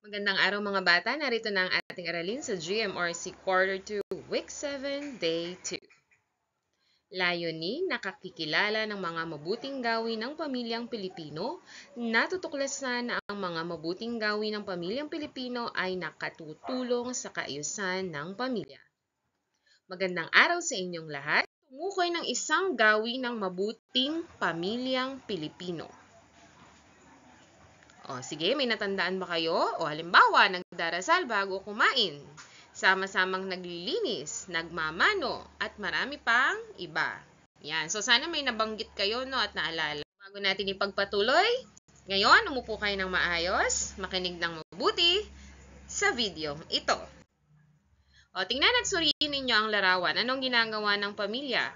Magandang araw mga bata, narito na ang ating aralin sa GMRC Quarter 2, Week 7, Day 2. Layunin, nakakikilala ng mga mabuting gawin ng pamilyang Pilipino. Natutuklasan na ang mga mabuting gawin ng pamilyang Pilipino ay nakatutulong sa kaayusan ng pamilya. Magandang araw sa inyong lahat. Tumukoy ng isang gawin ng mabuting pamilyang Pilipino. O, sige, may natandaan ba kayo? O, halimbawa, nagdarasal bago kumain. Sama-samang naglilinis, nagmamano, at marami pang iba. Yan. So, sana may nabanggit kayo, no, at naalala. Bago natin ipagpatuloy, ngayon, umupo kayo ng maayos, makinig ng mabuti sa video ito. O, tingnan at suriin ninyo ang larawan. Anong ginagawa ng pamilya?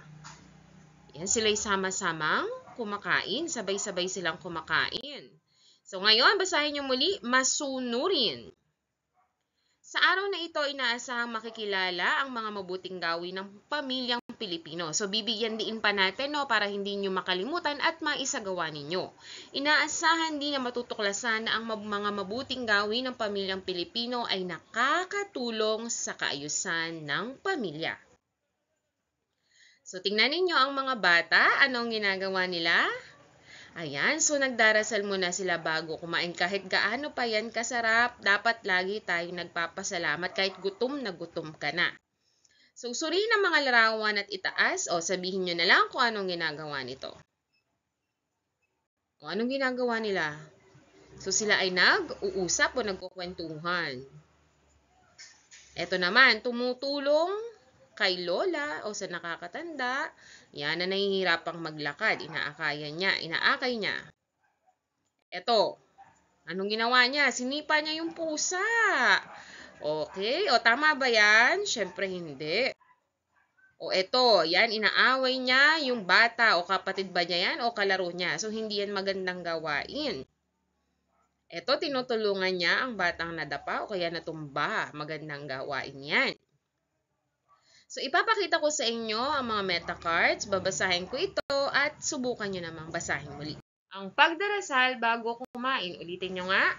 Yan, sila'y sama-samang kumakain. Sabay-sabay silang kumakain. So, ngayon, basahin niyo muli, masunurin. Sa araw na ito, inaasahang makikilala ang mga mabuting gawin ng pamilyang Pilipino. So, bibigyan din pa natin, no, para hindi niyo makalimutan at maisagawa ninyo. Inaasahan din na matutuklasan na ang mga mabuting gawin ng pamilyang Pilipino ay nakakatulong sa kaayusan ng pamilya. So, tingnan ninyo ang mga bata. Anong ginagawa nila? Ayan, so nagdarasal muna sila bago kumain. Kahit gaano pa yan kasarap, dapat lagi tayong nagpapasalamat kahit gutom na gutom ka na. So, suriin ang mga larawan at itaas o sabihin nyo na lang kung anong ginagawa nito. O anong ginagawa nila? So, sila ay nag-uusap o nagkukwentuhan. Ito naman, tumutulong kay lola o sa nakakatanda, yan na nahihirapang maglakad, inaakay niya. Ito, anong ginawa niya? Sinipa niya yung pusa. Okay, o tama ba yan? Siyempre hindi. O ito, yan, inaaway niya yung bata o kapatid ba niya yan o kalaro niya. So, hindi yan magandang gawain. Ito, tinutulungan niya ang batang nadapa o kaya natumba. Magandang gawain yan. So, ipapakita ko sa inyo ang mga meta cards. Babasahin ko ito at subukan nyo namang basahin muli. Ang pagdarasal bago kumain. Ulitin nyo nga.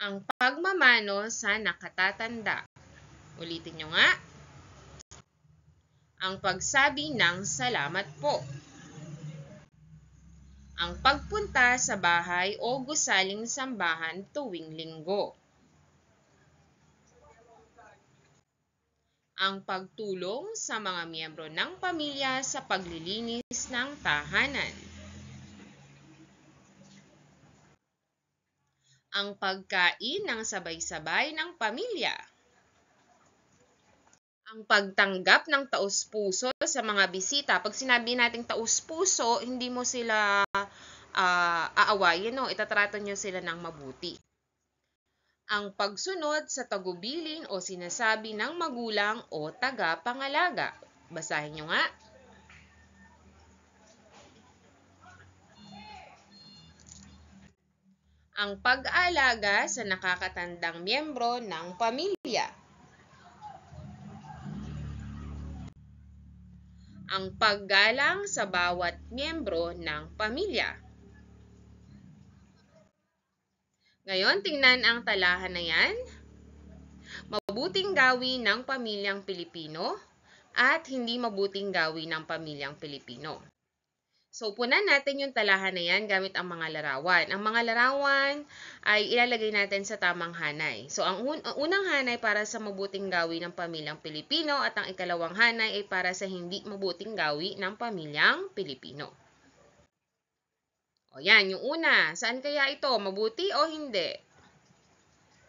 Ang pagmamano sa nakatatanda. Ulitin nyo nga. Ang pagsabi ng salamat po. Ang pagpunta sa bahay o gusaling sambahan tuwing linggo. Ang pagtulong sa mga miyembro ng pamilya sa paglilinis ng tahanan. Ang pagkain ng sabay-sabay ng pamilya. Ang pagtanggap ng taus-puso sa mga bisita. Pag sinabi nating taus-puso, hindi mo sila aawayin, no? Itatrato nyo sila ng mabuti. Ang pagsunod sa tagubilin o sinasabi ng magulang o taga-pangalaga. Basahin nyo nga. Ang pag-aalaga sa nakakatandang miyembro ng pamilya. Ang paggalang sa bawat miyembro ng pamilya. Ngayon, tingnan ang talahan na yan. Mabuting gawin ng pamilyang Pilipino at hindi mabuting gawin ng pamilyang Pilipino. So, punan natin yung talahan na yan gamit ang mga larawan. Ang mga larawan ay ilalagay natin sa tamang hanay. So, ang unang hanay para sa mabuting gawin ng pamilyang Pilipino at ang ikalawang hanay ay para sa hindi mabuting gawin ng pamilyang Pilipino. O yan, yung una. Saan kaya ito? Mabuti o hindi?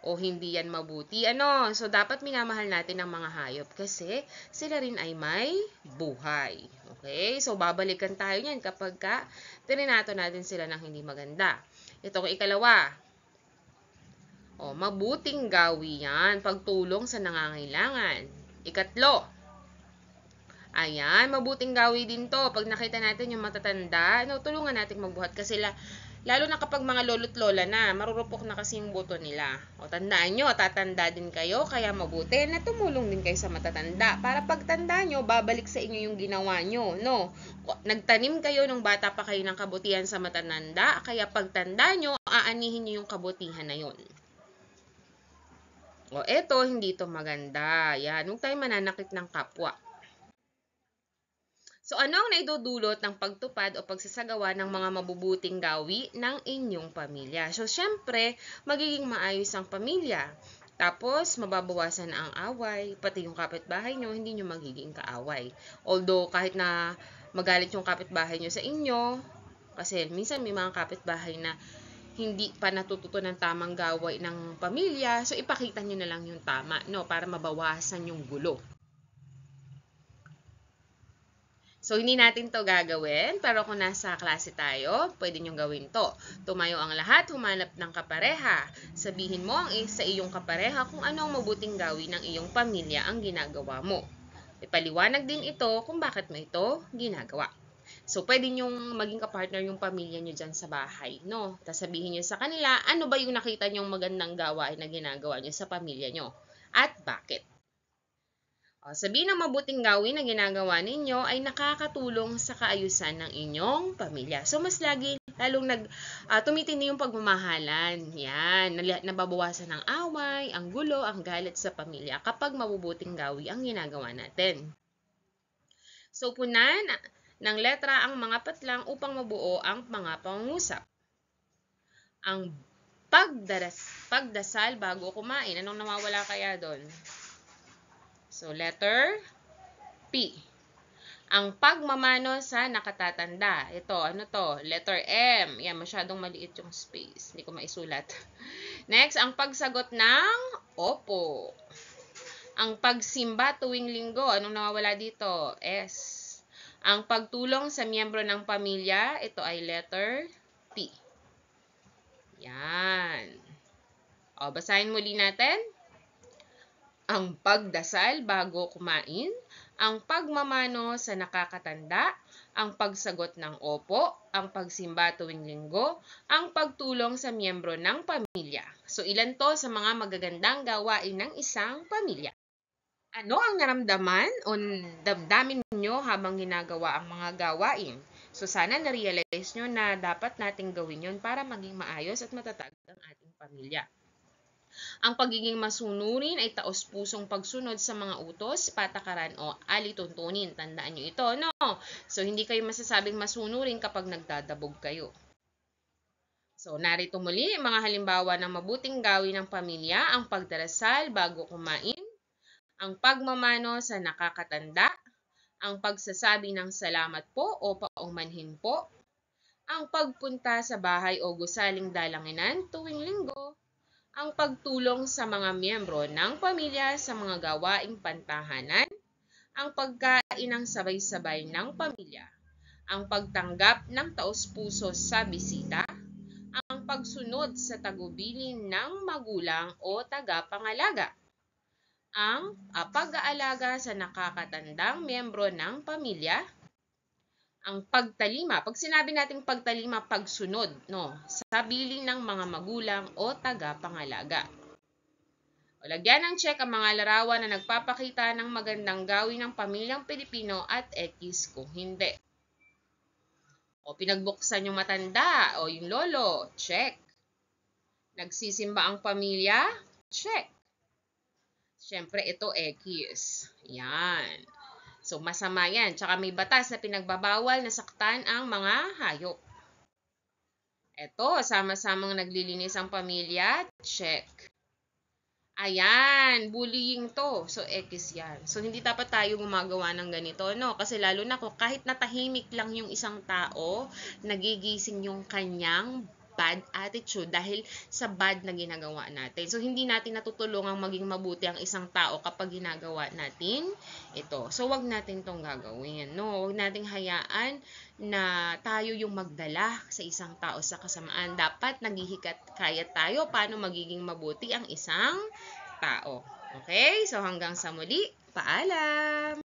O hindi yan mabuti. Ano? So, dapat minamahal natin ang mga hayop kasi sila rin ay may buhay. Okay? So, babalikan tayo niyan kapag trinato natin sila ng hindi maganda. Ito ang ikalawa. O, mabuting gawi yan. Pagtulong sa nangangailangan. Ikatlo. Ayan, mabuting gawi din to. Pag nakita natin yung matatanda, no, tulungan natin magbuhat kasi Lalo na kapag mga lolo't lola na, marurupok na kasi yung buto nila. O tandaan nyo, tatanda din kayo, kaya mabuti na tumulong din kayo sa matatanda. Para pagtanda nyo, babalik sa inyo yung ginawa nyo, no? Nagtanim kayo nung bata pa kayo ng kabutihan sa matatanda, kaya pagtanda nyo, aanihin nyo yung kabutihan na yun. O eto, hindi to maganda. Yan, huwag tayo mananakit ng kapwa. So, ano ang naidudulot ng pagtupad o pagsasagawa ng mga mabubuting gawi ng inyong pamilya? So, syempre, magiging maayos ang pamilya. Tapos, mababawasan ang away. Pati yung kapitbahay nyo, hindi nyo magiging kaaway. Although, kahit na magalit yung kapitbahay nyo sa inyo, kasi minsan may mga kapitbahay na hindi pa natututo ng tamang gawain ng pamilya, so ipakita nyo na lang yung tama, no? Para mabawasan yung gulo. So, hindi natin to gagawin, pero kung nasa klase tayo, pwede nyo gawin to. Tumayo ang lahat, humanap ng kapareha. Sabihin mo sa iyong kapareha kung ano ang mabuting gawin ng iyong pamilya ang ginagawa mo. Ipaliwanag din ito kung bakit mo ito ginagawa. So, pwede nyong maging kapartner yung pamilya nyo dyan sa bahay, no? Tapos sabihin nyo sa kanila, ano ba yung nakita nyong magandang gawain na ginagawa nyo sa pamilya nyo? At bakit? Sabihin ng mabuting gawin na ginagawa ninyo ay nakakatulong sa kaayusan ng inyong pamilya. So, mas lagi lalong tumitindi yung pagmamahalan. Yan, nababawasan ang away, ang gulo, ang galit sa pamilya kapag mabubuting gawi ang ginagawa natin. So, punan ng letra ang mga patlang upang mabuo ang mga pangungusap. Ang pagdasal bago kumain. Anong nawawala kaya doon? So, letter P. Ang pagmamano sa nakatatanda. Ito, ano to? Letter M. Yan, masyadong maliit yung space. Hindi ko maisulat. Next, ang pagsagot ng opo. Ang pagsimba tuwing linggo. Anong nawawala dito? S. Ang pagtulong sa miyembro ng pamilya. Ito ay letter T. Yan. Basahin muli natin. Ang pagdasal bago kumain, ang pagmamano sa nakakatanda, ang pagsagot ng opo, ang pagsimba tuwing linggo, ang pagtulong sa miyembro ng pamilya. So, ilan to sa mga magagandang gawain ng isang pamilya? Ano ang naramdaman o damdamin nyo habang ginagawa ang mga gawain? So, sana na-realize nyo na dapat nating gawin yun para maging maayos at matatag ang ating pamilya. Ang pagiging masunurin ay taos-pusong pagsunod sa mga utos, patakaran o alituntunin. Tandaan nyo ito, no? So, hindi kayo masasabing masunurin kapag nagdadabog kayo. So, narito muli mga halimbawa ng mabuting gawin ng pamilya, ang pagdarasal bago kumain, ang pagmamano sa nakakatanda, ang pagsasabi ng salamat po o paumanhin po, ang pagpunta sa bahay o gusaling dalanginan tuwing linggo, ang pagtulong sa mga miyembro ng pamilya sa mga gawaing pantahanan, ang pagkain ng sabay-sabay ng pamilya, ang pagtanggap ng taos-puso sa bisita, ang pagsunod sa tagubilin ng magulang o tagapangalaga, ang pag-aalaga sa nakakatandang miyembro ng pamilya, ang pagtalima. Pag sinabi nating pagtalima, pagsunod, no? Sa bilin ng mga magulang o tagapangalaga. Lagyan ng check ang mga larawan na nagpapakita ng magandang gawin ng pamilyang Pilipino at X kung hindi. Pinagbuksan yung matanda o yung lolo, check. Nagsisimba ang pamilya, check. Siyempre, ito X. Yan. So, masama yan. Tsaka may batas na pinagbabawal na saktan ang mga hayop. Ito, sama-samang naglilinis ang pamilya, check. Ayan, bullying to. So, X yan. So, hindi dapat tayo gumagawa ng ganito, no? Kasi lalo na kung kahit natahimik lang yung isang tao, nagigising yung kanyang bad attitude dahil sa bad na ginagawa natin. So, hindi natin natutulungang maging mabuti ang isang tao kapag ginagawa natin ito. So, wag natin tong gagawin, no? Wag nating hayaan na tayo yung magdala sa isang tao sa kasamaan. Dapat naghihikat kaya tayo paano magiging mabuti ang isang tao. Okay? So, hanggang sa muli, paalam!